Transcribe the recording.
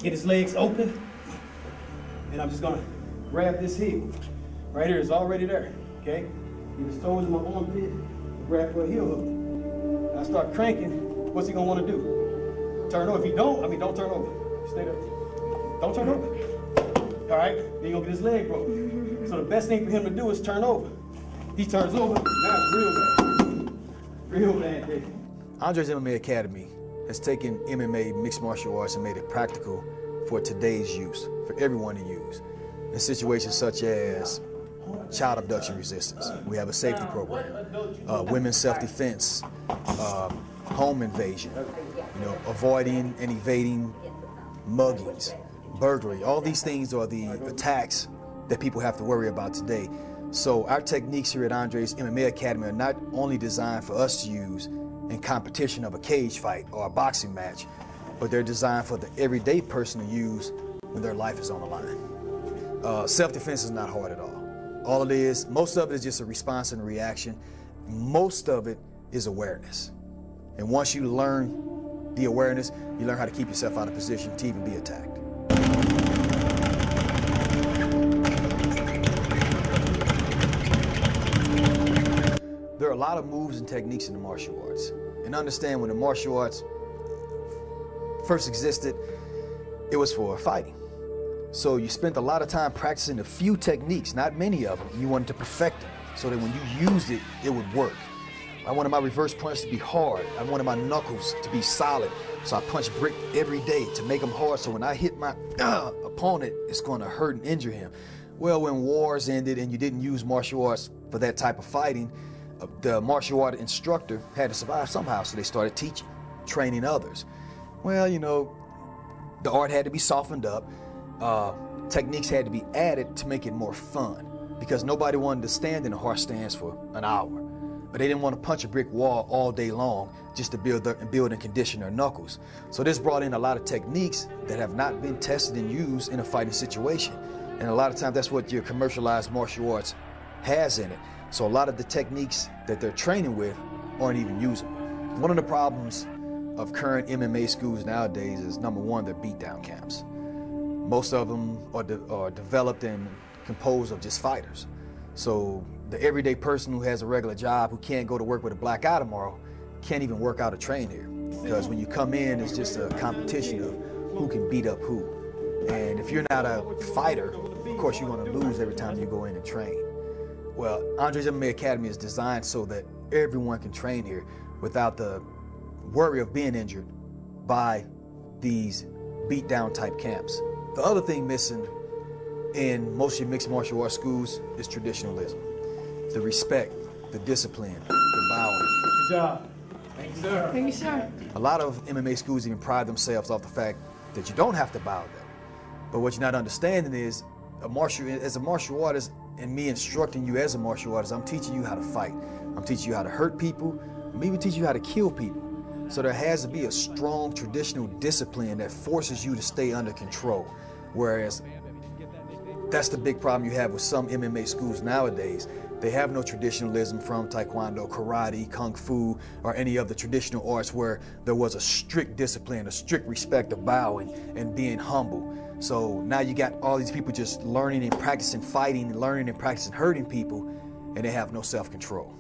get his legs open, and I'm just gonna grab this heel. Right here, it's already there, okay? Get his toes in my armpit, grab for a heel hook. And I start cranking, what's he gonna wanna do? Turn over. If you don't, don't turn over. Stay there. Don't turn over. All right, then you're gonna get his leg broken. So the best thing for him to do is turn over. He turns over, now it's real bad. Real bad, baby. Andre's MMA Academy has taken MMA, mixed martial arts, and made it practical for today's use, for everyone to use. In situations such as child abduction resistance, we have a safety program, women's self-defense, home invasion, avoiding and evading muggings, burglary. All these things are the attacks that people have to worry about today. So our techniques here at Andre's MMA Academy are not only designed for us to use in competition of a cage fight or a boxing match, but they're designed for the everyday person to use when their life is on the line. Self-defense is not hard at all. All it is, most of it is just a response and a reaction. Most of it is awareness. And once you learn the awareness, you learn how to keep yourself out of position to even be attacked. There are a lot of moves and techniques in the martial arts. And understand, when the martial arts first existed, it was for fighting. So you spent a lot of time practicing a few techniques, not many of them. You wanted to perfect them so that when you used it, it would work. I wanted my reverse punch to be hard. I wanted my knuckles to be solid. So I punch brick every day to make them hard, so when I hit my opponent, it's going to hurt and injure him. Well, when wars ended and you didn't use martial arts for that type of fighting, the martial art instructor had to survive somehow, so they started teaching, training others. Well, the art had to be softened up. Techniques had to be added to make it more fun, because nobody wanted to stand in a harsh stance for an hour. But they didn't want to punch a brick wall all day long just to build and condition their knuckles. So this brought in a lot of techniques that have not been tested and used in a fighting situation. And a lot of times that's what your commercialized martial arts has in it. So a lot of the techniques that they're training with aren't even usable. One of the problems of current MMA schools nowadays is, number one, they're beatdown camps. Most of them are developed and composed of just fighters. So the everyday person who has a regular job, who can't go to work with a black eye tomorrow, can't even work out or train here. Because when you come in, it's just a competition of who can beat up who. And if you're not a fighter, of course you're going to lose every time you go in and train. Well, Andre's MMA Academy is designed so that everyone can train here without the worry of being injured by these beat-down type camps. The other thing missing in most of your mixed martial arts schools is traditionalism. The respect, the discipline, the bowing. Good job. Thank you, sir. Thank you, sir. A lot of MMA schools even pride themselves off the fact that you don't have to bow them. But what you're not understanding is, as a martial artist, and me instructing you as a martial artist, I'm teaching you how to fight. I'm teaching you how to hurt people. I'm even teaching you how to kill people. So there has to be a strong traditional discipline that forces you to stay under control. Whereas that's the big problem you have with some MMA schools nowadays. They have no traditionalism from Tae Kwon Do, karate, kung fu, or any of the traditional arts where there was a strict discipline, a strict respect of bowing and being humble. So now you got all these people just learning and practicing fighting, and learning and practicing hurting people, and they have no self-control.